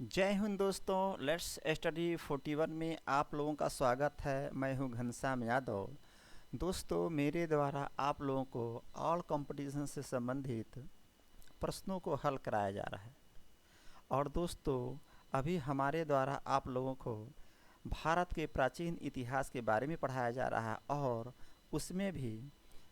जय हिंद दोस्तों। Let's study 41 में आप लोगों का स्वागत है। मैं हूं घनश्याम यादव। दोस्तों, मेरे द्वारा आप लोगों को ऑल कंपटीशन से संबंधित प्रश्नों को हल कराया जा रहा है। और दोस्तों, अभी हमारे द्वारा आप लोगों को भारत के प्राचीन इतिहास के बारे में पढ़ाया जा रहा है। और उसमें भी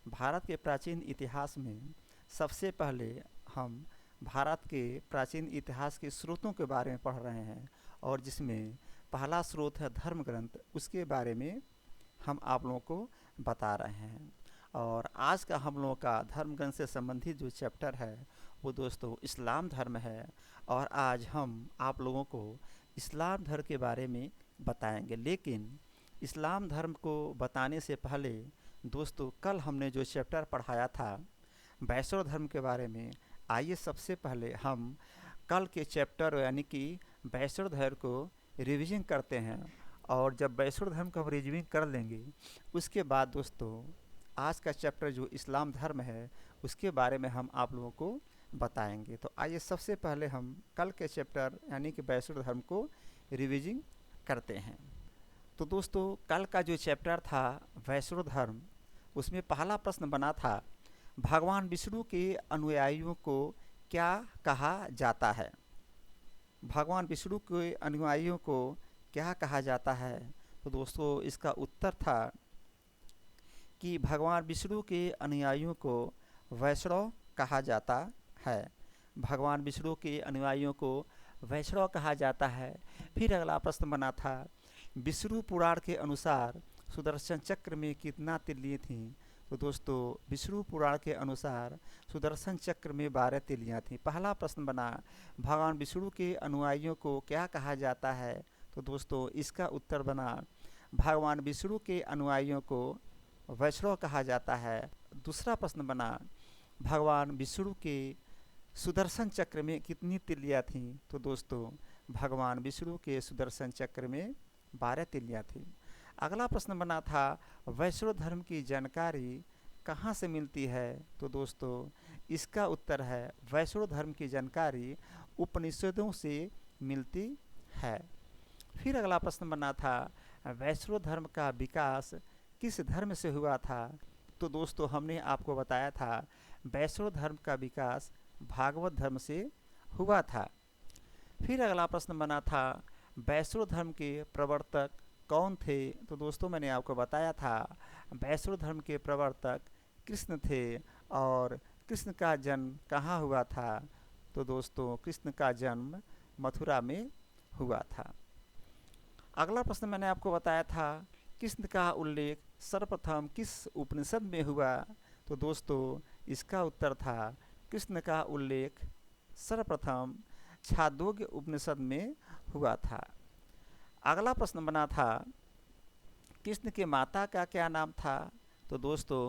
भारत के प्राचीन इतिहास में सबसे पहले हम भारत के प्राचीन इतिहास के स्रोतों के बारे में पढ़ रहे हैं। और जिसमें पहला स्रोत है धर्म ग्रंथ, उसके बारे में हम आप लोगों को बता रहे हैं। और आज का हम लोगों का धर्म ग्रंथ से संबंधित जो चैप्टर है वो दोस्तों इस्लाम धर्म है। और आज हम आप लोगों को इस्लाम धर्म के बारे में बताएंगे। लेकिन इस्लाम धर्म को बताने से पहले दोस्तों, कल हमने जो चैप्टर पढ़ाया था वैष्णव धर्म के बारे में, आइए सबसे पहले हम कल के चैप्टर यानी कि वैष्णव धर्म को रिवीजन करते हैं। और जब वैष्णव धर्म को हम रिवीजन कर लेंगे उसके बाद दोस्तों आज का चैप्टर जो इस्लाम धर्म है उसके बारे में हम आप लोगों को बताएंगे। तो आइए सबसे पहले हम कल के चैप्टर यानी कि वैष्णव धर्म को रिवीजन करते हैं। तो दोस्तों, कल का जो चैप्टर था वैष्णव धर्म, उसमें पहला प्रश्न बना था भगवान विष्णु के अनुयायियों को क्या कहा जाता है। भगवान विष्णु के अनुयायियों को क्या कहा जाता है। तो दोस्तों इसका उत्तर था कि भगवान विष्णु के अनुयायियों को वैष्णव कहा जाता है। भगवान विष्णु के अनुयायियों को वैष्णव कहा जाता है। फिर अगला प्रश्न बना था विष्णु पुराण के अनुसार सुदर्शन चक्र में कितना तिल्लियाँ थीं। तो दोस्तों विष्णु पुराण के अनुसार सुदर्शन चक्र में 12 तिल्लियाँ थीं। पहला प्रश्न बना भगवान विष्णु के अनुयायियों को क्या कहा जाता है। तो दोस्तों इसका उत्तर बना भगवान विष्णु के अनुयायियों को वैष्णव कहा जाता है। दूसरा प्रश्न बना भगवान विष्णु के सुदर्शन चक्र में कितनी तिल्लियाँ थीं। तो दोस्तों भगवान विष्णु के सुदर्शन चक्र में 12 तिल्लियाँ थीं। अगला प्रश्न बना था वैष्णव धर्म की जानकारी कहाँ से मिलती है। तो दोस्तों इसका उत्तर है वैष्णव धर्म की जानकारी उपनिषदों से मिलती है। फिर अगला प्रश्न बना था वैष्णव धर्म का विकास किस धर्म से हुआ था। तो दोस्तों हमने आपको बताया था वैष्णव धर्म का विकास भागवत धर्म से हुआ था। फिर अगला प्रश्न बना था वैष्णव धर्म के प्रवर्तक कौन थे। तो दोस्तों मैंने आपको बताया था वैष्णव धर्म के प्रवर्तक कृष्ण थे। और कृष्ण का जन्म कहाँ हुआ था। तो दोस्तों कृष्ण का जन्म मथुरा में हुआ था। अगला प्रश्न मैंने आपको बताया था कृष्ण का उल्लेख सर्वप्रथम किस उपनिषद में हुआ। तो दोस्तों इसका उत्तर था कृष्ण का उल्लेख सर्वप्रथम छांदोग्य उपनिषद में हुआ था। अगला प्रश्न बना था कृष्ण के माता का क्या नाम था। तो दोस्तों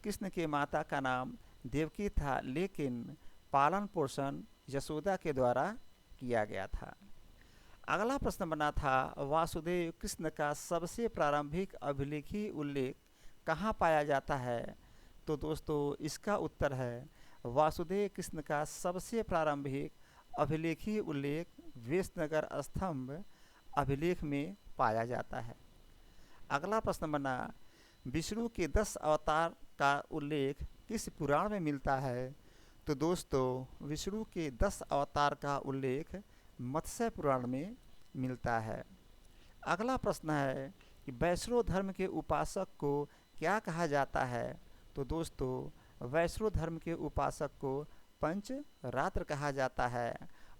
कृष्ण के माता का नाम देवकी था, लेकिन पालन पोषण यशोदा के द्वारा किया गया था। अगला प्रश्न बना था वासुदेव कृष्ण का सबसे प्रारंभिक अभिलेखी उल्लेख कहाँ पाया जाता है। तो दोस्तों इसका उत्तर है वासुदेव कृष्ण का सबसे प्रारंभिक अभिलेखी उल्लेख वेशनगर स्तंभ अभिलेख में पाया जाता है। अगला प्रश्न बना विष्णु के 10 अवतार का उल्लेख किस पुराण में मिलता है। तो दोस्तों विष्णु के 10 अवतार का उल्लेख मत्स्य पुराण में मिलता है। अगला प्रश्न है कि वैष्णव धर्म के उपासक को क्या कहा जाता है। तो दोस्तों वैष्णव धर्म के उपासक को पंचरात्र कहा जाता है।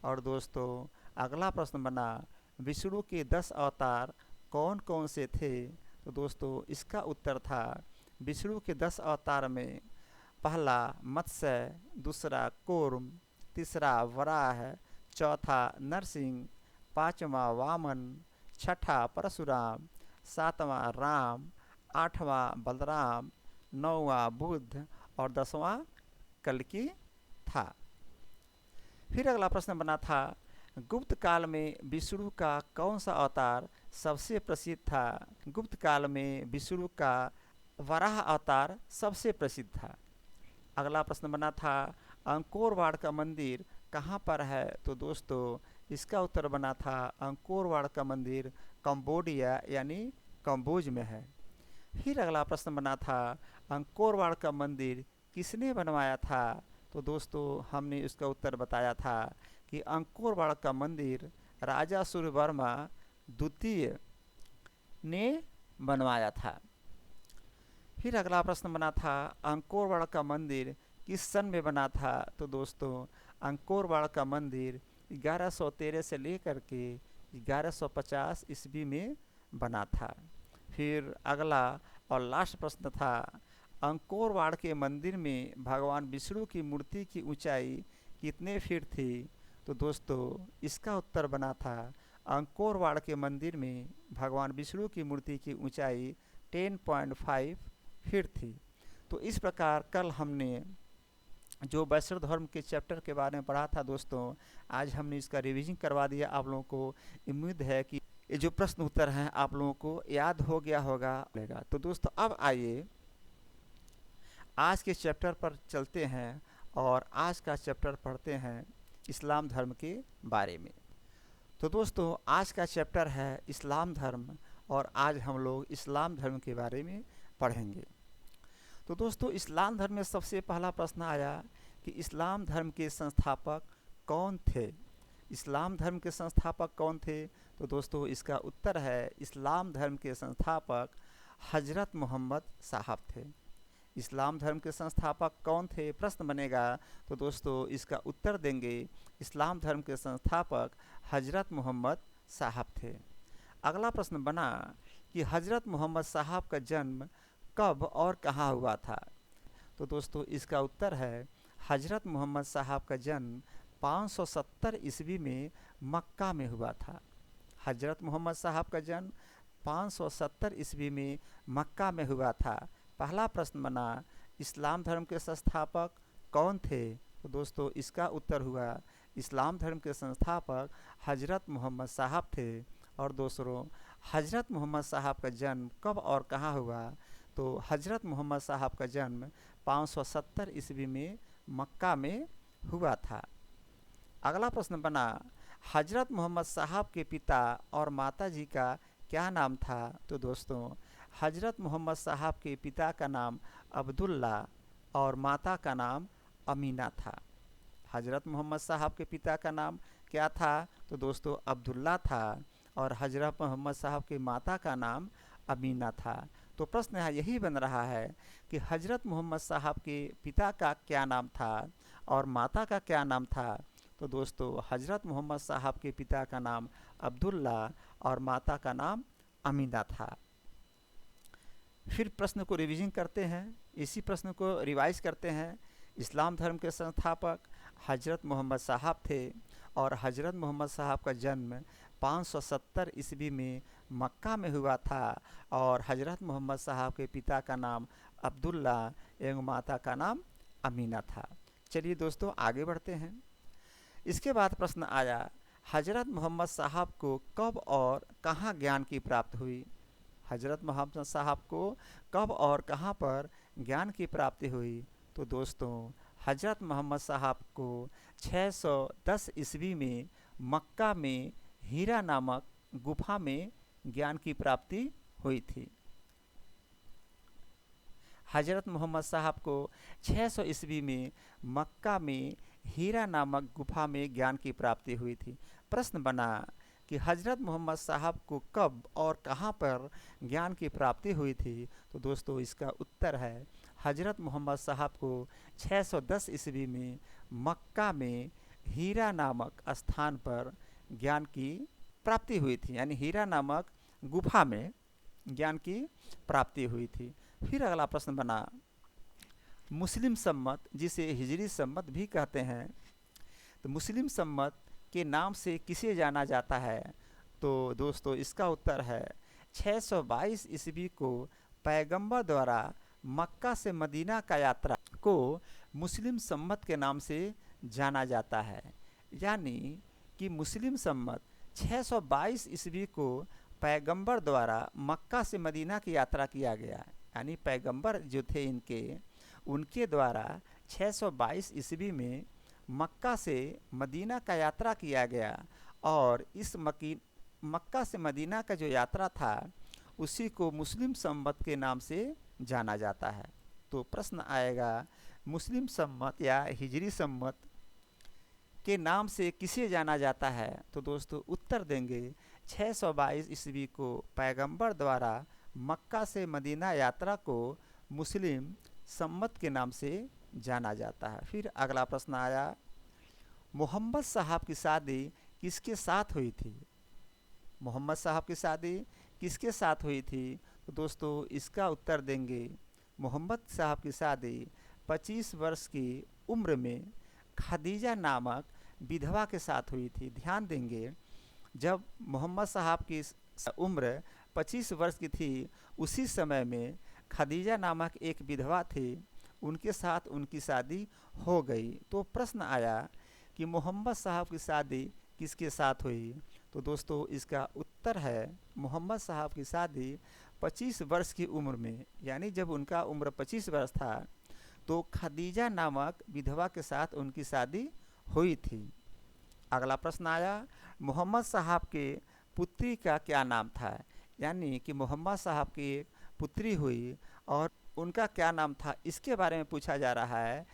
और दोस्तों अगला प्रश्न बना विष्णु के 10 अवतार कौन कौन से थे। तो दोस्तों इसका उत्तर था विष्णु के 10 अवतार में पहला मत्स्य, दूसरा कूर्म, तीसरा वराह, चौथा नरसिंह, पांचवा वामन, छठा परशुराम, सातवां राम, आठवां बलराम, नौवां बुद्ध और 10वां कल्कि था। फिर अगला प्रश्न बना था गुप्त काल में विष्णु का कौन सा अवतार सबसे प्रसिद्ध था। गुप्त काल में विष्णु का वराह अवतार सबसे प्रसिद्ध था। अगला प्रश्न बना था अंकोर वाट का मंदिर कहाँ पर है। तो दोस्तों इसका उत्तर बना था अंकोर वाट का मंदिर कंबोडिया यानी कंबोज में है। फिर अगला प्रश्न बना था अंकोर वाट का मंदिर किसने बनवाया था? तो दोस्तों हमने इसका उत्तर बताया था कि अंकोर वाट का मंदिर राजा सूर्यवर्मा द्वितीय ने बनवाया था। फिर अगला प्रश्न बना था अंकोर वाट का मंदिर किस सन में बना था? तो दोस्तों अंकोर वाट का मंदिर 1113 से लेकर के 1150 ईस्वी में बना था। फिर अगला और लास्ट प्रश्न था अंकोर वाट के मंदिर में भगवान विष्णु की मूर्ति की ऊंचाई कितने फीट थी? तो दोस्तों इसका उत्तर बना था अंकोर वाट के मंदिर में भगवान विष्णु की मूर्ति की ऊंचाई 10.5 फीट थी। तो इस प्रकार कल हमने जो वैष्णव धर्म के चैप्टर के बारे में पढ़ा था दोस्तों, आज हमने इसका रिवीजन करवा दिया आप लोगों को। उम्मीद है कि ये जो प्रश्न उत्तर हैं आप लोगों को याद हो गया होगा। तो दोस्तों अब आइए आज के चैप्टर पर चलते हैं और आज का चैप्टर पढ़ते हैं इस्लाम धर्म के बारे में। तो दोस्तों आज का चैप्टर है इस्लाम धर्म और आज हम लोग इस्लाम धर्म के बारे में पढ़ेंगे। तो दोस्तों इस्लाम धर्म में सबसे पहला प्रश्न आया कि इस्लाम धर्म के संस्थापक कौन थे? इस्लाम धर्म के संस्थापक कौन थे? तो दोस्तों इसका उत्तर है इस्लाम धर्म के संस्थापक हजरत मोहम्मद साहब थे। इस्लाम धर्म के संस्थापक कौन थे प्रश्न बनेगा, तो दोस्तों इसका उत्तर देंगे इस्लाम धर्म के संस्थापक हजरत मोहम्मद साहब थे। अगला प्रश्न बना कि हजरत मोहम्मद साहब का जन्म कब और कहाँ हुआ था? तो दोस्तों इसका उत्तर है हजरत मोहम्मद साहब का जन्म 570 ईस्वी में मक्का में हुआ था। हजरत मोहम्मद साहब का जन्म 570 ईस्वी में मक्का में हुआ था। पहला प्रश्न बना इस्लाम धर्म के संस्थापक कौन थे? तो दोस्तों इसका उत्तर हुआ इस्लाम धर्म के संस्थापक हजरत मोहम्मद साहब थे। और दूसरों हजरत मोहम्मद साहब का जन्म कब और कहाँ हुआ? तो हजरत मोहम्मद साहब का जन्म 570 ईस्वी में मक्का में हुआ था। अगला प्रश्न बना हजरत मोहम्मद साहब के पिता और माता जी का क्या नाम था? तो दोस्तों हजरत मोहम्मद साहब के पिता का नाम अब्दुल्ला और माता का नाम अमीना था। हजरत मोहम्मद साहब के पिता का नाम क्या था? तो दोस्तों अब्दुल्ला था और हजरत मोहम्मद साहब के माता का नाम अमीना था। तो प्रश्न यहाँ यही बन रहा है कि हजरत मोहम्मद साहब के पिता का क्या नाम था और माता का क्या नाम था? तो दोस्तों हजरत मोहम्मद साहब के पिता का नाम अब्दुल्ला और माता का नाम अमीना था। फिर प्रश्न को रिवीजन करते हैं, इसी प्रश्न को रिवाइज करते हैं। इस्लाम धर्म के संस्थापक हजरत मोहम्मद साहब थे और हजरत मोहम्मद साहब का जन्म 570 ईस्वी में मक्का में हुआ था और हजरत मोहम्मद साहब के पिता का नाम अब्दुल्ला एवं माता का नाम अमीना था। चलिए दोस्तों आगे बढ़ते हैं। इसके बाद प्रश्न आया हजरत मोहम्मद साहब को कब और कहाँ ज्ञान की प्राप्ति हुई? हजरत मोहम्मद साहब को कब और कहाँ पर ज्ञान की प्राप्ति हुई? तो दोस्तों हजरत मोहम्मद साहब को 610 ईस्वी में मक्का में हीरा नामक गुफा में ज्ञान की प्राप्ति हुई थी। हजरत मोहम्मद साहब को 600 ईस्वी में मक्का में हीरा नामक गुफा में ज्ञान की प्राप्ति हुई थी। प्रश्न बना कि हजरत मोहम्मद साहब को कब और कहाँ पर ज्ञान की प्राप्ति हुई थी? तो दोस्तों इसका उत्तर है हजरत मोहम्मद साहब को 610 ईस्वी में मक्का में हीरा नामक स्थान पर ज्ञान की प्राप्ति हुई थी, यानी हीरा नामक गुफा में ज्ञान की प्राप्ति हुई थी। फिर अगला प्रश्न बना मुस्लिम सम्मत, जिसे हिजरी सम्मत भी कहते हैं, तो मुस्लिम सम्मत के नाम से किसे जाना जाता है? तो दोस्तों इसका उत्तर है 622 ईस्वी को पैगंबर द्वारा मक्का से मदीना का यात्रा को मुस्लिम सम्मत के नाम से जाना जाता है। यानी कि मुस्लिम सम्मत 622 ईस्वी को पैगंबर द्वारा मक्का से मदीना की यात्रा किया गया, यानी पैगंबर जो थे उनके द्वारा 622 ईस्वी में मक्का से मदीना का यात्रा किया गया और इस मक्का से मदीना का जो यात्रा था उसी को मुस्लिम संवत के नाम से जाना जाता है। तो प्रश्न आएगा मुस्लिम संवत या हिजरी संवत के नाम से किसे जाना जाता है? तो दोस्तों उत्तर देंगे 622 ईस्वी को पैगंबर द्वारा मक्का से मदीना यात्रा को मुस्लिम संवत के नाम से जाना जाता है। फिर अगला प्रश्न आया, मोहम्मद साहब की शादी किसके साथ हुई थी? मोहम्मद साहब की शादी किसके साथ हुई थी? तो दोस्तों इसका उत्तर देंगे मोहम्मद साहब की शादी 25 वर्ष की उम्र में खदीजा नामक विधवा के साथ हुई थी। ध्यान देंगे, जब मोहम्मद साहब की उम्र 25 वर्ष की थी उसी समय में खदीजा नामक एक विधवा थी, उनके साथ उनकी शादी हो गई। तो प्रश्न आया कि मोहम्मद साहब की शादी किसके साथ हुई? तो दोस्तों इसका उत्तर है मोहम्मद साहब की शादी 25 वर्ष की उम्र में, यानी जब उनका उम्र 25 वर्ष था तो खदीजा नामक विधवा के साथ उनकी शादी हुई थी। अगला प्रश्न आया, मोहम्मद साहब के पुत्री का क्या नाम था? यानी कि मोहम्मद साहब की एक पुत्री हुई और उनका क्या नाम था, इसके बारे में पूछा जा रहा है।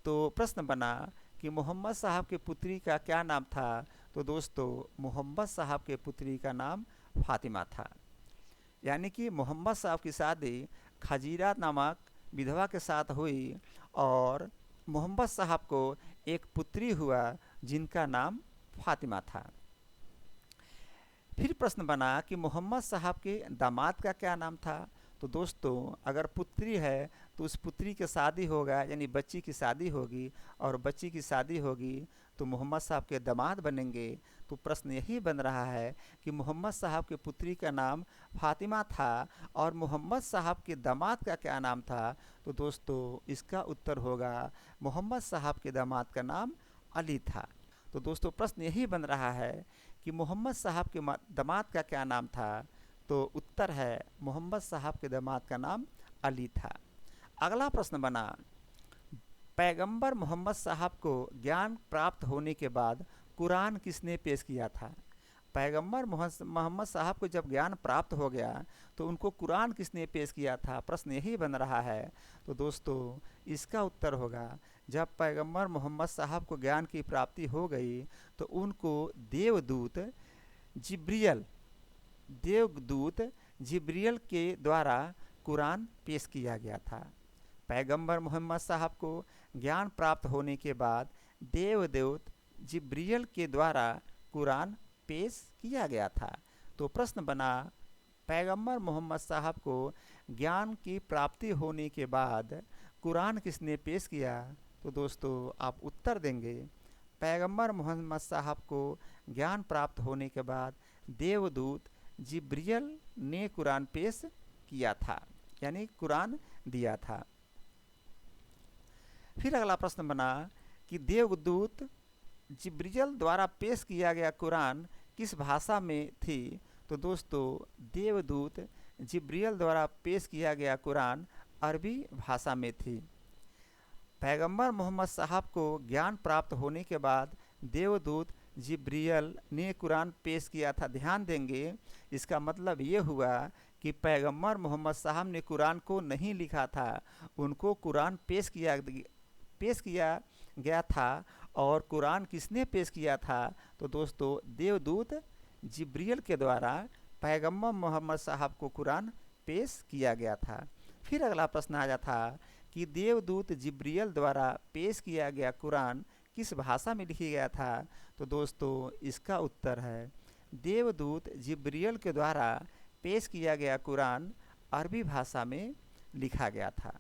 तो प्रश्न बना कि मोहम्मद साहब के पुत्री का क्या नाम था? तो दोस्तों मोहम्मद साहब के पुत्री का नाम फातिमा था। यानी कि मोहम्मद साहब की शादी खजीरा नामक विधवा के साथ हुई और मोहम्मद साहब को एक पुत्री हुआ जिनका नाम फातिमा था। फिर प्रश्न बना कि मोहम्मद साहब के दामाद का क्या नाम था? तो दोस्तों अगर पुत्री है तो उस पुत्री की शादी होगा, यानी बच्ची की शादी होगी, और बच्ची की शादी होगी तो मोहम्मद साहब के दामाद बनेंगे। तो प्रश्न यही बन रहा है कि मोहम्मद साहब के पुत्री का नाम फातिमा था और मोहम्मद साहब के दामाद का क्या नाम था? तो दोस्तों इसका उत्तर होगा मोहम्मद साहब के दामाद का नाम अली था। तो दोस्तों प्रश्न यही बन रहा है कि मोहम्मद साहब के दामाद का क्या नाम था? तो उत्तर है मोहम्मद साहब के दामाद का नाम अली था। अगला प्रश्न बना, पैगंबर मोहम्मद साहब को ज्ञान प्राप्त होने के बाद कुरान किसने पेश किया था? पैगंबर मोहम्मद साहब को जब ज्ञान प्राप्त हो गया तो उनको कुरान किसने पेश किया था? प्रश्न यही बन रहा है। तो दोस्तों इसका उत्तर होगा जब पैगंबर मोहम्मद साहब को ज्ञान की प्राप्ति हो गई तो उनको देवदूत जिब्रियल के द्वारा कुरान पेश किया गया था। पैगंबर मोहम्मद साहब को ज्ञान प्राप्त होने के बाद देवदूत जिब्रियल के द्वारा कुरान पेश किया गया था। तो प्रश्न बना, पैगंबर मोहम्मद साहब को ज्ञान की प्राप्ति होने के बाद कुरान किसने पेश किया? तो दोस्तों आप उत्तर देंगे पैगंबर मोहम्मद साहब को ज्ञान प्राप्त होने के बाद देवदूत जिब्रियल ने कुरान पेश किया था, यानी कुरान दिया था। फिर अगला प्रश्न बना कि देवदूत जिब्रियल द्वारा पेश किया गया कुरान किस भाषा में थी? तो दोस्तों देवदूत जिब्रियल द्वारा पेश किया गया कुरान अरबी भाषा में थी। पैगंबर मोहम्मद साहब को ज्ञान प्राप्त होने के बाद देवदूत जिब्रियल ने कुरान पेश किया था। ध्यान देंगे, इसका मतलब ये हुआ कि पैगंबर मोहम्मद साहब ने कुरान को नहीं लिखा था, उनको कुरान पेश किया गया था। और कुरान किसने पेश किया था? तो दोस्तों देवदूत जिब्रियल के द्वारा पैगंबर मोहम्मद साहब को कुरान पेश किया गया था। फिर अगला प्रश्न आया था कि देवदूत जिब्रियल द्वारा पेश किया गया कुरान किस भाषा में लिखा गया था? तो दोस्तों इसका उत्तर है देवदूत जिब्रियल के द्वारा पेश किया गया कुरान अरबी भाषा में लिखा गया था।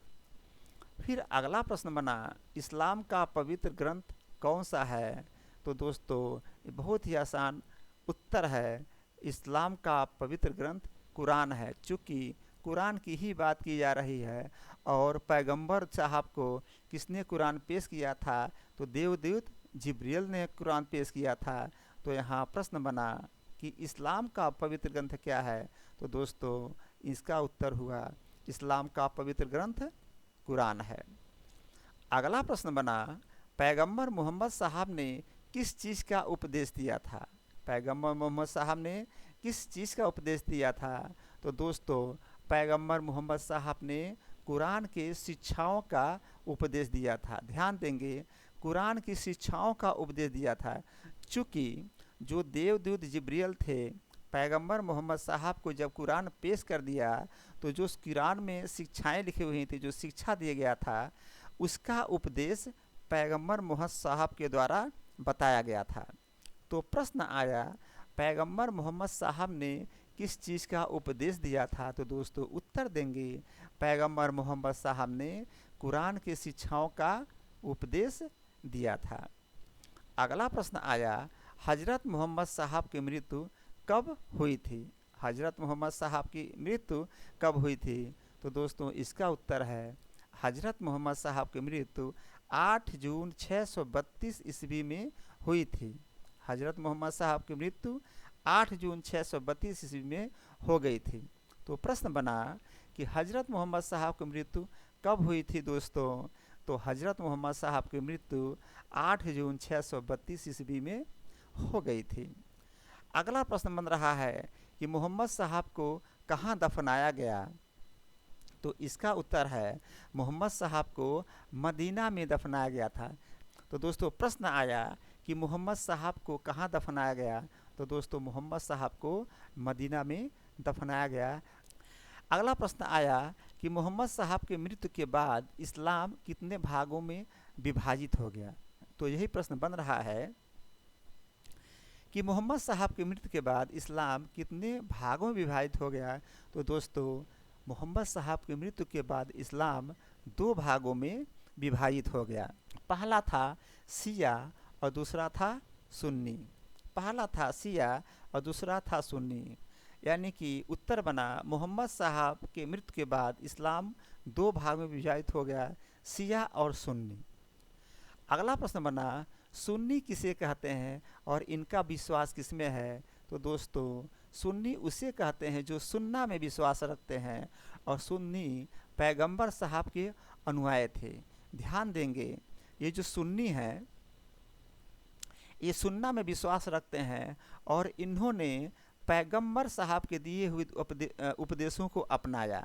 फिर अगला प्रश्न बना, इस्लाम का पवित्र ग्रंथ कौन सा है? तो दोस्तों बहुत ही आसान उत्तर है, इस्लाम का पवित्र ग्रंथ कुरान है। चूँकि कुरान की ही बात की जा रही है और पैगंबर साहब को किसने कुरान पेश किया था? तो देवदूत जिब्रियल ने कुरान पेश किया था। तो यहाँ प्रश्न बना कि इस्लाम का पवित्र ग्रंथ क्या है? तो दोस्तों इसका उत्तर हुआ इस्लाम का पवित्र ग्रंथ कुरान है। अगला प्रश्न बना, पैगंबर मोहम्मद साहब ने किस चीज़ का उपदेश दिया था? पैगंबर मोहम्मद साहब ने किस चीज़ का उपदेश दिया था? तो दोस्तों पैगंबर मोहम्मद साहब ने कुरान के शिक्षाओं का उपदेश दिया था। ध्यान देंगे, कुरान की शिक्षाओं का उपदेश दिया था। चूँकि जो देवदूत जिब्रील थे, पैगंबर मोहम्मद साहब को जब कुरान पेश कर दिया तो जो उस कुरान में शिक्षाएं लिखी हुई थी, जो शिक्षा दिया गया था, उसका उपदेश पैगंबर मोहम्मद साहब के द्वारा बताया गया था। तो प्रश्न आया, पैगंबर मोहम्मद साहब ने किस चीज़ का उपदेश दिया था? तो दोस्तों उत्तर देंगे, पैगंबर मोहम्मद साहब ने कुरान की शिक्षाओं का उपदेश दिया था। अगला प्रश्न आया, हजरत मोहम्मद साहब की मृत्यु कब हुई थी? हजरत मोहम्मद साहब की मृत्यु कब हुई थी? तो दोस्तों इसका उत्तर है, हजरत मोहम्मद साहब की मृत्यु 8 जून 632 ईस्वी में हुई थी। हजरत मोहम्मद साहब की मृत्यु 8 जून 632 ईस्वी में हो गई थी। तो प्रश्न बना कि हजरत मोहम्मद साहब की मृत्यु कब हुई थी दोस्तों? तो हजरत मोहम्मद साहब की मृत्यु 8 जून 632 ईस्वी में हो गई थी। अगला प्रश्न बन रहा है कि मोहम्मद साहब को कहाँ दफनाया गया? तो इसका उत्तर है, मोहम्मद साहब को मदीना में दफनाया गया था। तो दोस्तों प्रश्न आया कि मोहम्मद साहब को कहाँ दफनाया गया? तो दोस्तों मोहम्मद साहब को मदीना में दफनाया गया। अगला प्रश्न आया कि मोहम्मद साहब की मृत्यु के बाद इस्लाम कितने भागों में विभाजित हो गया? तो यही प्रश्न बन रहा है कि मोहम्मद साहब की मृत्यु के बाद इस्लाम कितने भागों में विभाजित हो गया? तो दोस्तों मोहम्मद साहब की मृत्यु के बाद इस्लाम 2 भागों में विभाजित हो गया। पहला था शिया और दूसरा था सुन्नी। पहला था शिया और दूसरा था सुन्नी, यानी कि उत्तर बना, मोहम्मद साहब के मृत्यु के बाद इस्लाम 2 भाग में विभाजित हो गया, शिया और सुन्नी। अगला प्रश्न बना, सुन्नी किसे कहते हैं और इनका विश्वास किसमें है? तो दोस्तों सुन्नी उसे कहते हैं जो सुन्ना में विश्वास रखते हैं, और सुन्नी पैगंबर साहब के अनुयायी थे। ध्यान देंगे, ये जो सुन्नी है ये सुन्ना में विश्वास रखते हैं और इन्होंने पैगंबर साहब के दिए हुए उपदेशों को अपनाया।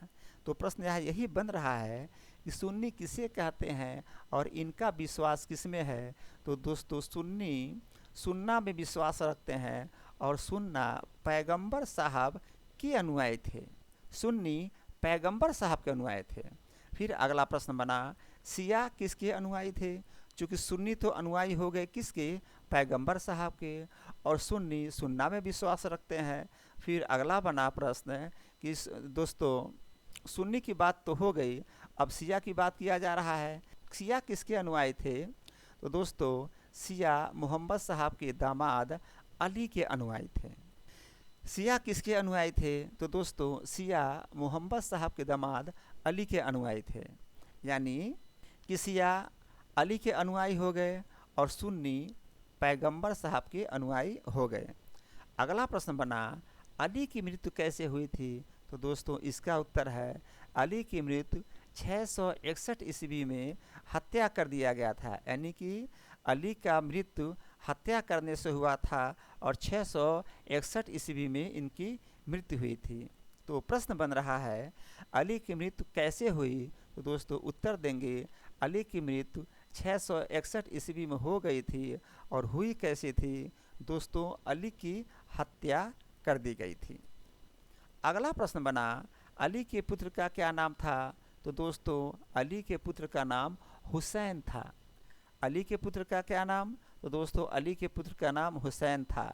तो प्रश्न यहाँ यही बन रहा है कि सुन्नी किसे कहते हैं और इनका विश्वास किसमें है? तो दोस्तों सुन्नी सुन्ना में विश्वास रखते हैं और सुन्ना पैगंबर साहब के अनुयायी थे। सुन्नी पैगंबर साहब के अनुयायी थे। फिर अगला प्रश्न बना, शिया किसके अनुयायी थे? चूँकि सुन्नी तो अनुयायी हो गए किसके? पैगंबर साहब के, और सुन्नी सुन्ना में विश्वास रखते हैं। फिर अगला बना प्रश्न कि दोस्तों सुन्नी की बात तो हो गई, अब शिया की बात किया जा रहा है। शिया किसके अनुयायी थे? तो दोस्तों शिया मोहम्मद साहब के दामाद अली के अनुयायी थे। शिया किसके अनुयायी थे? तो दोस्तों शिया मोहम्मद साहब के दामाद अली के अनुयायी थे, यानी कि शिया अली के अनुयायी हो गए और सुन्नी पैगंबर साहब के अनुयायी हो गए। अगला प्रश्न बना, अली की मृत्यु कैसे हुई थी? तो दोस्तों इसका उत्तर है, अली की मृत्यु 661 ईस्वी में हत्या कर दिया गया था, यानी कि अली का मृत्यु हत्या करने से हुआ था और 661 ईस्वी में इनकी मृत्यु हुई थी। तो प्रश्न बन रहा है, अली की मृत्यु कैसे हुई? तो दोस्तों उत्तर देंगे, अली की मृत्यु 661 ईस्वी में हो गई थी, और हुई कैसे थी? दोस्तों अली की हत्या कर दी गई थी। अगला प्रश्न बना, अली के पुत्र का क्या नाम था? तो दोस्तों अली के पुत्र का नाम हुसैन था। अली के पुत्र का क्या नाम? तो दोस्तों अली के पुत्र का नाम हुसैन था।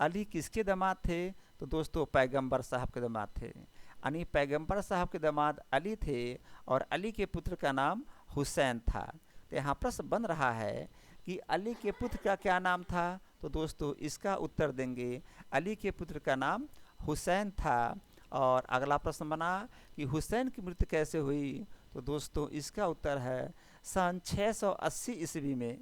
अली किसके दामाद थे? तो दोस्तों पैगंबर साहब के दामाद थे, यानी पैगंबर साहब के दामाद अली थे और अली के पुत्र का नाम हुसैन था। तो यहाँ प्रश्न बन रहा है कि अली के पुत्र का क्या नाम था? तो दोस्तों इसका उत्तर देंगे, अली के पुत्र का नाम हुसैन था। और अगला प्रश्न बना कि हुसैन की मृत्यु कैसे हुई? तो दोस्तों इसका उत्तर है, सन 680 ईस्वी में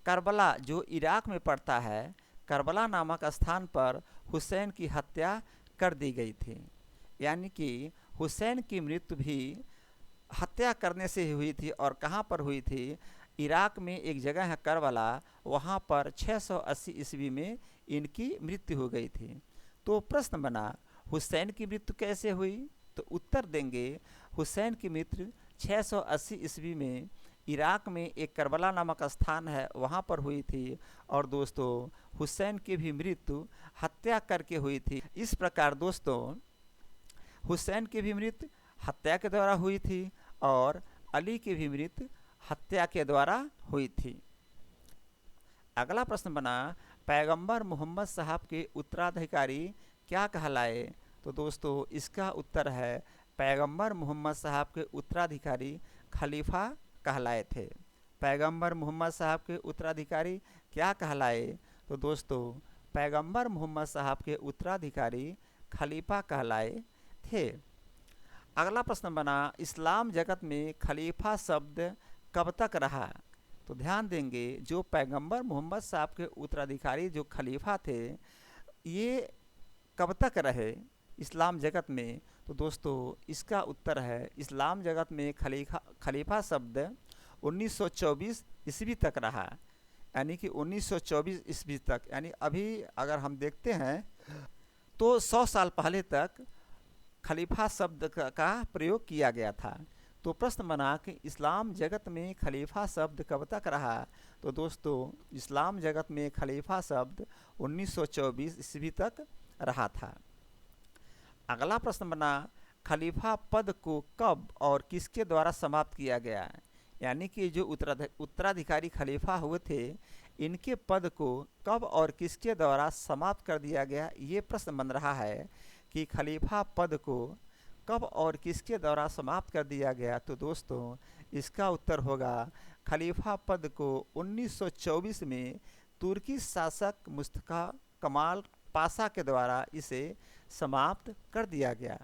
करबला जो इराक में पड़ता है, करबला नामक स्थान पर हुसैन की हत्या कर दी गई थी, यानी कि हुसैन की मृत्यु भी हत्या करने से हुई थी। और कहाँ पर हुई थी? इराक में एक जगह है करबला, वहाँ पर 680 ईस्वी में इनकी मृत्यु हो गई थी। तो प्रश्न बना हुसैन की मृत्यु कैसे हुई? तो उत्तर देंगे हुसैन की मृत्यु 680 ईस्वी में इराक में एक करबला नामक स्थान है वहाँ पर हुई थी। और दोस्तों हुसैन की भी मृत्यु हत्या करके हुई थी। इस प्रकार दोस्तों हुसैन की भी मृत्यु हत्या के द्वारा हुई थी और अली की भी मृत्यु हत्या के द्वारा हुई थी। अगला प्रश्न बना पैगंबर मोहम्मद साहब के उत्तराधिकारी क्या कहलाए? तो दोस्तों इसका उत्तर है पैगंबर मोहम्मद साहब के उत्तराधिकारी खलीफा कहलाए थे। पैगंबर मोहम्मद साहब के उत्तराधिकारी क्या कहलाए? तो दोस्तों पैगंबर मोहम्मद साहब के उत्तराधिकारी खलीफा कहलाए थे। अगला प्रश्न बना इस्लाम जगत में खलीफा शब्द कब तक रहा? तो ध्यान देंगे जो पैगंबर मोहम्मद साहब के उत्तराधिकारी जो खलीफा थे ये कब तक रहे इस्लाम जगत में? तो दोस्तों इसका उत्तर है इस्लाम जगत में खलीफा शब्द 1924 ईस्वी तक रहा। यानी कि 1924 ईस्वी तक, यानी अभी अगर हम देखते हैं तो 100 साल पहले तक खलीफा शब्द का प्रयोग किया गया था। तो प्रश्न बना कि इस्लाम जगत में खलीफा शब्द कब तक रहा? तो दोस्तों इस्लाम जगत में खलीफा शब्द 1924 ईस्वी तक रहा था। अगला प्रश्न बना खलीफा पद को कब और किसके द्वारा समाप्त किया गया? यानी कि जो उत्तराधिकारी खलीफा हुए थे इनके पद को कब और किसके द्वारा समाप्त कर दिया गया, ये प्रश्न बन रहा है कि खलीफा पद को कब और किसके द्वारा समाप्त कर दिया गया। तो दोस्तों इसका उत्तर होगा खलीफा पद को 1924 में तुर्की शासक मुस्तफा कमाल पाशा के द्वारा इसे समाप्त कर दिया गया।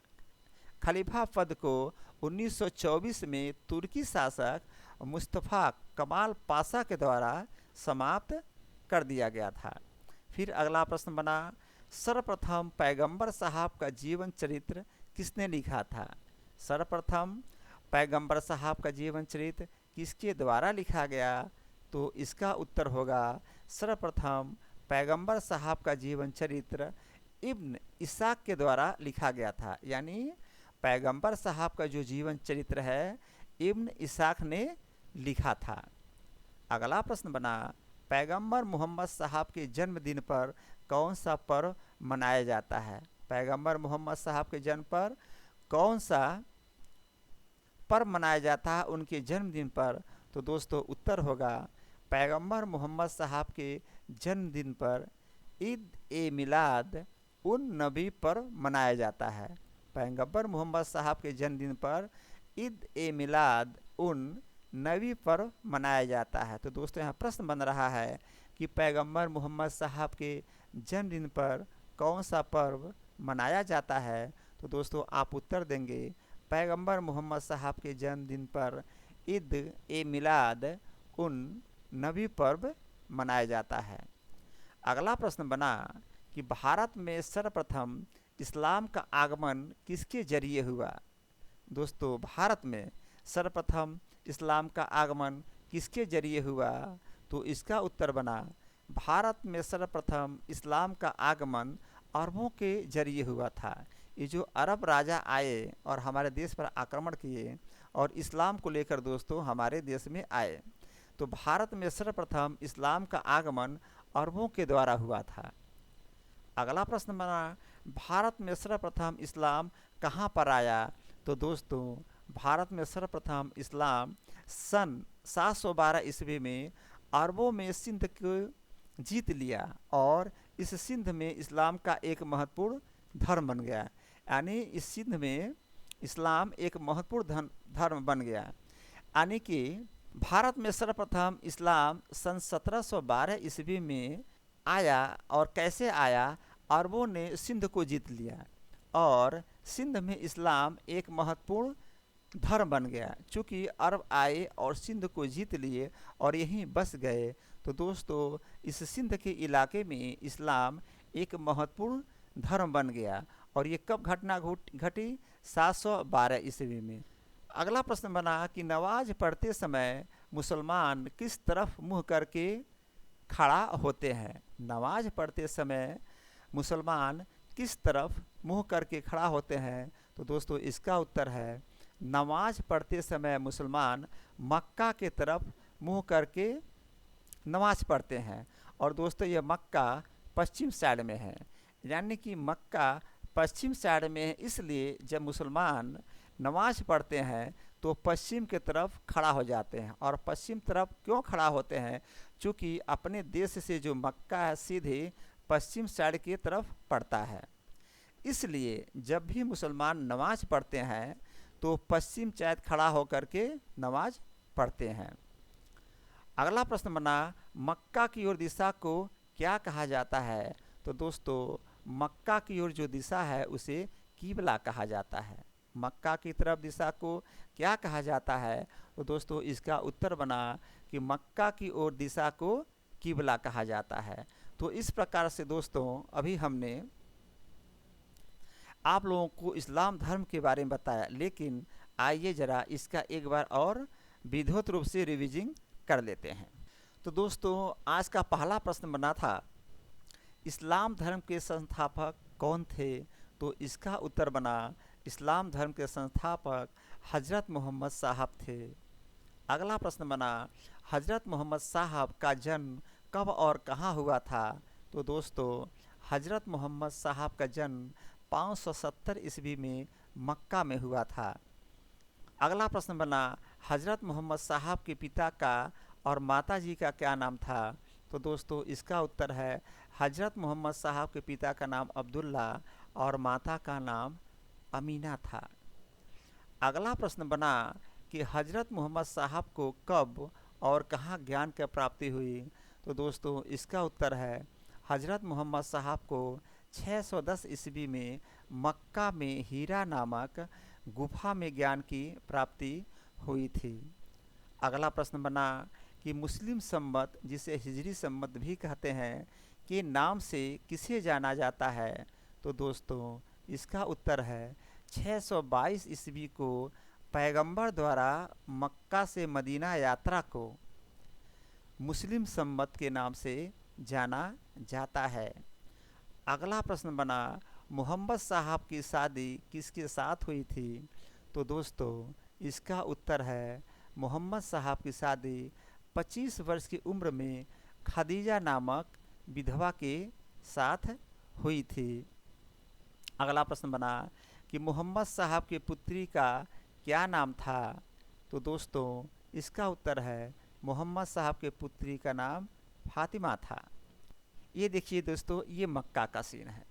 खलीफा पद को 1924 में तुर्की शासक मुस्तफा कमाल पाशा के द्वारा समाप्त कर दिया गया था। फिर अगला प्रश्न बना सर्वप्रथम पैगंबर साहब का जीवन चरित्र किसने लिखा था? सर्वप्रथम पैगंबर साहब का जीवन चरित्र किसके द्वारा लिखा गया? तो इसका उत्तर होगा सर्वप्रथम पैगंबर साहब का जीवन चरित्र इब्न इसाक के द्वारा लिखा गया था। यानी पैगंबर साहब का जो जीवन चरित्र है इब्न इसाक ने लिखा था। अगला प्रश्न बना पैगंबर मोहम्मद साहब के जन्मदिन पर कौन सा पर्व मनाया जाता है? पैगंबर मोहम्मद साहब के जन्म पर कौन सा पर्व मनाया जाता है उनके जन्मदिन पर? तो दोस्तों उत्तर होगा पैगंबर मोहम्मद साहब के जन्मदिन पर ईद ए मिलाद उन नबी पर मनाया जाता है। पैगंबर मोहम्मद साहब के जन्मदिन पर ईद ए मिलाद उन नबी पर मनाया जाता है। तो दोस्तों यहाँ प्रश्न बन रहा है कि पैगंबर मोहम्मद साहब के जन्मदिन पर कौन सा पर्व मनाया जाता है? तो दोस्तों आप उत्तर देंगे पैगंबर मोहम्मद साहब के जन्मदिन पर ईद ए मिलाद उन नबी पर्व मनाया जाता है। अगला प्रश्न बना कि भारत में सर्वप्रथम इस्लाम का आगमन किसके जरिए हुआ? दोस्तों भारत में सर्वप्रथम इस्लाम का आगमन किसके जरिए हुआ? तो इसका उत्तर बना भारत में सर्वप्रथम इस्लाम का आगमन अरबों के जरिए हुआ था। ये जो अरब राजा आए और हमारे देश पर आक्रमण किए और इस्लाम को लेकर दोस्तों हमारे देश में आए, तो भारत में सर्वप्रथम इस्लाम का आगमन अरबों के द्वारा हुआ था। अगला प्रश्न बना भारत में सर्वप्रथम इस्लाम कहाँ पर आया? तो दोस्तों भारत में सर्वप्रथम इस्लाम सन 712 ईस्वी में अरबों में सिंध को जीत लिया और इस सिंध में इस्लाम का एक महत्वपूर्ण धर्म बन गया। यानी इस सिंध में इस्लाम एक महत्वपूर्ण धर्म बन गया। यानी कि भारत में सर्वप्रथम इस्लाम सन 1712 ईस्वी में आया। और कैसे आया? अरबों ने सिंध को जीत लिया और सिंध में इस्लाम एक महत्वपूर्ण धर्म बन गया। चूँकि अरब आए और सिंध को जीत लिए और यहीं बस गए, तो दोस्तों इस सिंध के इलाके में इस्लाम एक महत्वपूर्ण धर्म बन गया। और ये कब घटना घटी? 712 ईस्वी में। अगला प्रश्न बना कि नमाज पढ़ते समय मुसलमान किस तरफ मुंह करके खड़ा होते हैं? नमाज पढ़ते समय मुसलमान किस तरफ मुंह करके खड़ा होते हैं? तो दोस्तों इसका उत्तर है, नमाज पढ़ते समय मुसलमान मक्का के तरफ मुंह करके नमाज पढ़ते हैं। और दोस्तों ये मक्का पश्चिम साइड में है, यानी कि मक्का पश्चिम साइड में है, इसलिए जब मुसलमान नमाज पढ़ते हैं तो पश्चिम की तरफ खड़ा हो जाते हैं। और पश्चिम तरफ क्यों खड़ा होते हैं? चूँकि अपने देश से जो मक्का है सीधे पश्चिम साइड की तरफ पड़ता है, इसलिए जब भी मुसलमान नमाज पढ़ते हैं तो पश्चिम साइड खड़ा होकर के नमाज पढ़ते हैं। अगला प्रश्न बना, मक्का की ओर दिशा को क्या कहा जाता है? तो दोस्तों मक्का की ओर जो दिशा है उसे कीबला कहा जाता है। मक्का की तरफ दिशा को क्या कहा जाता है? तो दोस्तों इसका उत्तर बना कि मक्का की ओर दिशा को कीबला कहा जाता है। तो इस प्रकार से दोस्तों अभी हमने आप लोगों को इस्लाम धर्म के बारे में बताया, लेकिन आइए ज़रा इसका एक बार और विधिवत रूप से रिविजिंग कर लेते हैं। तो दोस्तों आज का पहला प्रश्न बना था, इस्लाम धर्म के संस्थापक कौन थे? तो इसका उत्तर बना, इस्लाम धर्म के संस्थापक हजरत मोहम्मद साहब थे। अगला प्रश्न बना, हजरत मोहम्मद साहब का जन्म कब और कहाँ हुआ था? तो दोस्तों हजरत मोहम्मद साहब का जन्म 570 ईस्वी में मक्का में हुआ था। अगला प्रश्न बना, हजरत मोहम्मद साहब के पिता का और माता जी का क्या नाम था? तो दोस्तों इसका उत्तर है, हजरत मोहम्मद साहब के पिता का नाम अब्दुल्ला और माता का नाम अमीना था। अगला प्रश्न बना कि हजरत मोहम्मद साहब को कब और कहाँ ज्ञान की प्राप्ति हुई? तो दोस्तों इसका उत्तर है, हजरत मोहम्मद साहब को 610 ईस्वी में मक्का में हीरा नामक गुफा में ज्ञान की प्राप्ति हुई थी। अगला प्रश्न बना कि मुस्लिम संवत, जिसे हिजरी संवत भी कहते हैं, के नाम से किसे जाना जाता है? तो दोस्तों इसका उत्तर है, 622 ईस्वी को पैगंबर द्वारा मक्का से मदीना यात्रा को मुस्लिम संवत के नाम से जाना जाता है। अगला प्रश्न बना, मोहम्मद साहब की शादी किसके साथ हुई थी? तो दोस्तों इसका उत्तर है, मोहम्मद साहब की शादी 25 वर्ष की उम्र में खदीजा नामक विधवा के साथ हुई थी। अगला प्रश्न बना कि मोहम्मद साहब की पुत्री का क्या नाम था? तो दोस्तों इसका उत्तर है, मोहम्मद साहब के पुत्री का नाम फातिमा था। ये देखिए दोस्तों, ये मक्का का सीन है,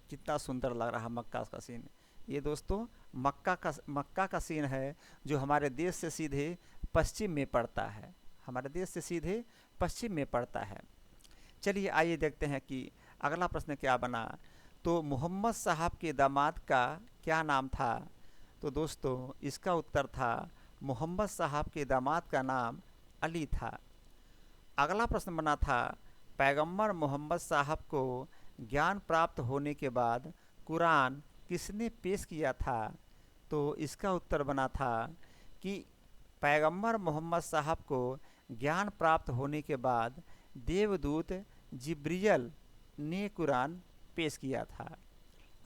कितना सुंदर लग रहा है मक्का का सीन। ये दोस्तों मक्का का सीन है जो हमारे देश से सीधे पश्चिम में पड़ता है, हमारे देश से सीधे पश्चिम में पड़ता है। चलिए आइए देखते हैं कि अगला प्रश्न क्या बना। तो मोहम्मद साहब के दामाद का क्या नाम था? तो दोस्तों इसका उत्तर था, मोहम्मद साहब के दामाद का नाम अली था। अगला प्रश्न बना था, पैगंबर मोहम्मद साहब को ज्ञान प्राप्त होने के बाद कुरान किसने पेश किया था? तो इसका उत्तर बना था कि पैगंबर मोहम्मद साहब को ज्ञान प्राप्त होने के बाद देवदूत जिब्रियल ने कुरान पेश किया था।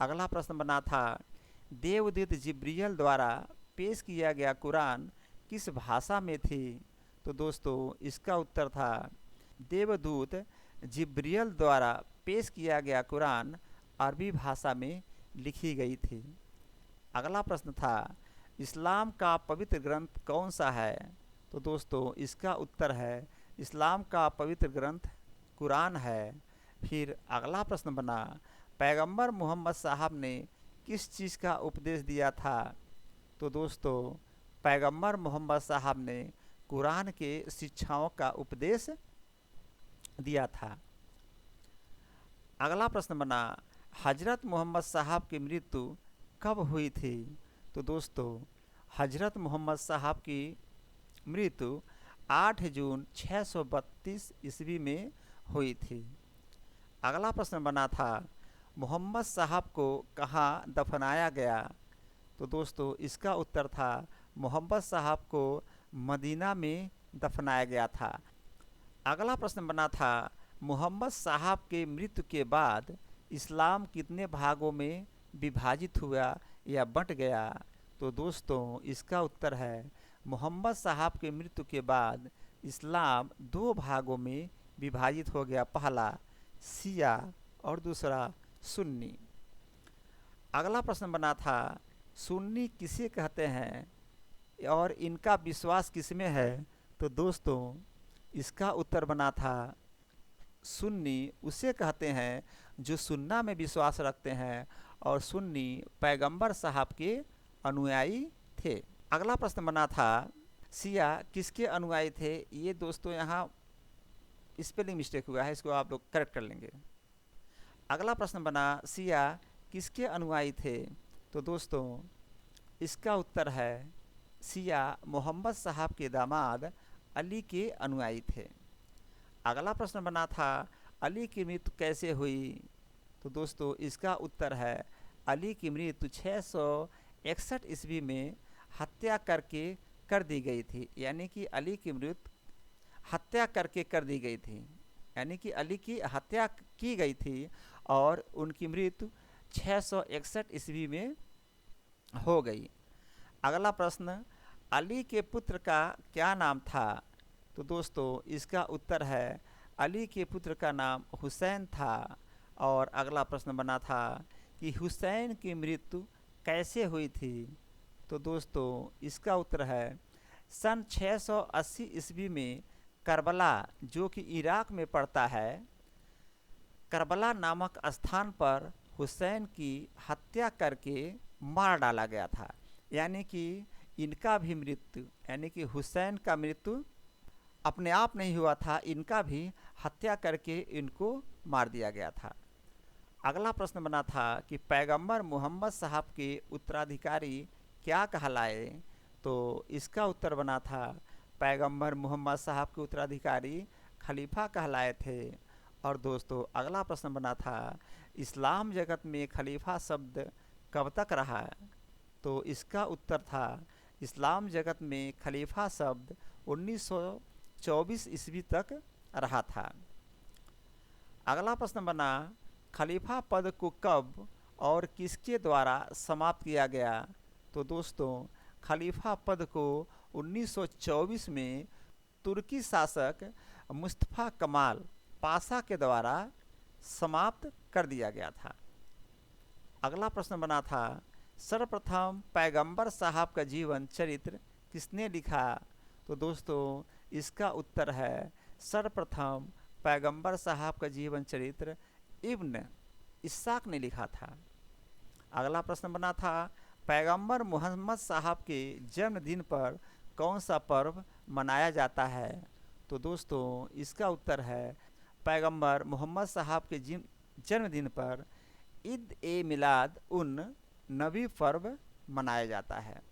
अगला प्रश्न बना था, देवदूत जिब्रियल द्वारा पेश किया गया कुरान किस भाषा में थी? तो दोस्तों इसका उत्तर था, देवदूत जिब्रियल द्वारा पेश किया गया कुरान अरबी भाषा में लिखी गई थी। अगला प्रश्न था, इस्लाम का पवित्र ग्रंथ कौन सा है? तो दोस्तों इसका उत्तर है, इस्लाम का पवित्र ग्रंथ कुरान है। फिर अगला प्रश्न बना, पैगंबर मोहम्मद साहब ने किस चीज़ का उपदेश दिया था? तो दोस्तों पैगंबर मोहम्मद साहब ने कुरान के शिक्षाओं का उपदेश दिया था। अगला प्रश्न बना, हजरत मोहम्मद साहब की मृत्यु कब हुई थी? तो दोस्तों हजरत मोहम्मद साहब की मृत्यु 8 जून 632 ईस्वी में हुई थी। अगला प्रश्न बना था, मोहम्मद साहब को कहाँ दफनाया गया? तो दोस्तों इसका उत्तर था, मोहम्मद साहब को मदीना में दफनाया गया था। अगला प्रश्न बना था, मोहम्मद साहब के मृत्यु के बाद इस्लाम कितने भागों में विभाजित हुआ या बंट गया? तो दोस्तों इसका उत्तर है, मोहम्मद साहब के मृत्यु के बाद इस्लाम दो भागों में विभाजित हो गया, पहला शिया और दूसरा सुन्नी। अगला प्रश्न बना था, सुन्नी किसे कहते हैं और इनका विश्वास किसमें है? तो दोस्तों इसका उत्तर बना था, सुन्नी उसे कहते हैं जो सुन्ना में विश्वास रखते हैं और सुन्नी पैगंबर साहब के अनुयायी थे। अगला प्रश्न बना था, शिया किसके अनुयायी थे? ये दोस्तों यहाँ स्पेलिंग मिस्टेक हुआ है, इसको आप लोग करेक्ट कर लेंगे। अगला प्रश्न बना, शिया किसके अनुयायी थे? तो दोस्तों इसका उत्तर है, शिया मोहम्मद साहब के दामाद अली के अनुयायी थे। अगला प्रश्न बना था, अली की मृत्यु कैसे हुई? तो दोस्तों इसका उत्तर है, अली की मृत्यु 661 ईस्वी में हत्या करके कर दी गई थी। यानी कि अली की मृत्यु हत्या करके कर दी गई थी, यानी कि अली की हत्या की गई थी और उनकी मृत्यु 661 ईस्वी में हो गई। अगला प्रश्न, अली के पुत्र का क्या नाम था? तो दोस्तों इसका उत्तर है, अली के पुत्र का नाम हुसैन था। और अगला प्रश्न बना था कि हुसैन की मृत्यु कैसे हुई थी? तो दोस्तों इसका उत्तर है, सन 680 ईस्वी में करबला, जो कि इराक में पड़ता है, करबला नामक स्थान पर हुसैन की हत्या करके मार डाला गया था। यानी कि इनका भी मृत्यु, यानी कि हुसैन का मृत्यु अपने आप नहीं हुआ था, इनका भी हत्या करके इनको मार दिया गया था। अगला प्रश्न बना था कि पैगंबर मोहम्मद साहब के उत्तराधिकारी क्या कहलाए? तो इसका उत्तर बना था, पैगंबर मोहम्मद साहब के उत्तराधिकारी खलीफा कहलाए थे। और दोस्तों अगला प्रश्न बना था, इस्लाम जगत में खलीफा शब्द कब तक रहा? तो इसका उत्तर था, इस्लाम जगत में खलीफा शब्द 1924 ईस्वी तक रहा था। अगला प्रश्न बना, खलीफा पद को कब और किसके द्वारा समाप्त किया गया? तो दोस्तों खलीफा पद को 1924 में तुर्की शासक मुस्तफ़ा कमाल पाशा के द्वारा समाप्त कर दिया गया था। अगला प्रश्न बना था, सर्वप्रथम पैगंबर साहब का जीवन चरित्र किसने लिखा? तो दोस्तों इसका उत्तर है, सर्वप्रथम पैगंबर साहब का जीवन चरित्र इब्न इस्साक ने लिखा था। अगला प्रश्न बना था, पैगंबर मोहम्मद साहब के जन्मदिन पर कौन सा पर्व मनाया जाता है? तो दोस्तों इसका उत्तर है, पैगंबर मोहम्मद साहब के जन्मदिन पर ईद ए मिलाद उन नबी पर्व मनाया जाता है।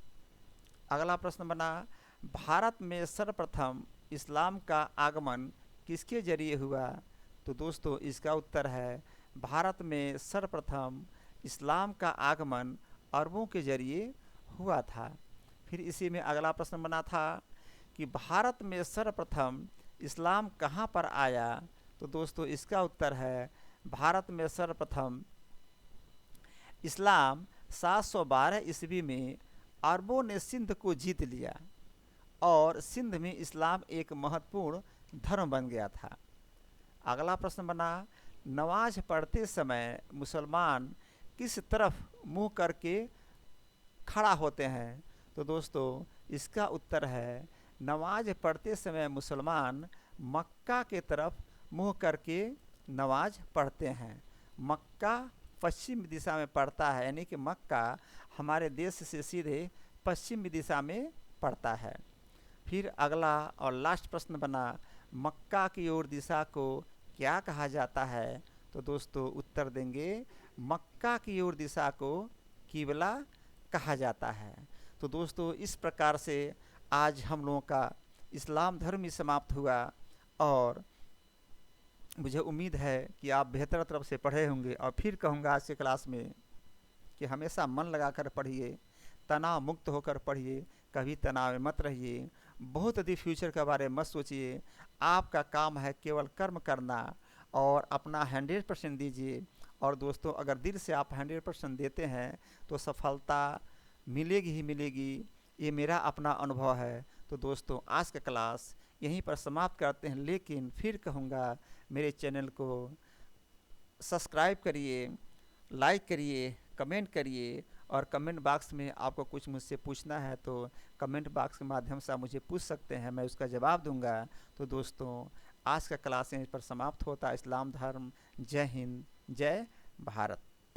अगला प्रश्न बना, भारत में सर्वप्रथम इस्लाम का आगमन किसके जरिए हुआ? तो दोस्तों इसका उत्तर है, भारत में सर्वप्रथम इस्लाम का आगमन अरबों के जरिए हुआ था। फिर इसी में अगला प्रश्न बना था कि भारत में सर्वप्रथम इस्लाम कहाँ पर आया? तो दोस्तों इसका उत्तर है, भारत में सर्वप्रथम इस्लाम 712 ईस्वी में अरबों ने सिंध को जीत लिया और सिंध में इस्लाम एक महत्वपूर्ण धर्म बन गया था। अगला प्रश्न बना, नमाज पढ़ते समय मुसलमान किस तरफ मुंह करके खड़ा होते हैं? तो दोस्तों इसका उत्तर है, नमाज पढ़ते समय मुसलमान मक्का के तरफ मुंह करके नमाज पढ़ते हैं। मक्का पश्चिम दिशा में पड़ता है, यानी कि मक्का हमारे देश से सीधे पश्चिम दिशा में पड़ता है। फिर अगला और लास्ट प्रश्न बना, मक्का की ओर दिशा को क्या कहा जाता है? तो दोस्तों उत्तर देंगे, मक्का की ओर दिशा को किबला कहा जाता है। तो दोस्तों इस प्रकार से आज हम लोगों का इस्लाम धर्म ही समाप्त हुआ और मुझे उम्मीद है कि आप बेहतर तरफ से पढ़े होंगे। और फिर कहूँगा आज के क्लास में कि हमेशा मन लगाकर पढ़िए, तनाव मुक्त होकर पढ़िए, कभी तनाव में मत रहिए बहुत अधिक फ्यूचर के बारे में मत सोचिए। आपका काम है केवल कर्म करना और अपना 100% दीजिए। और दोस्तों, अगर दिल से आप 100% देते हैं तो सफलता मिलेगी ही मिलेगी। ये मेरा अपना अनुभव है। तो दोस्तों, आज का क्लास यहीं पर समाप्त करते हैं, लेकिन फिर कहूँगा मेरे चैनल को सब्सक्राइब करिए, लाइक करिए, कमेंट करिए। और कमेंट बॉक्स में आपको कुछ मुझसे पूछना है तो कमेंट बॉक्स के माध्यम से आप मुझे पूछ सकते हैं, मैं उसका जवाब दूंगा। तो दोस्तों, आज का क्लास यहीं पर समाप्त होता है। इस्लाम धर्म, जय हिंद, जय भारत।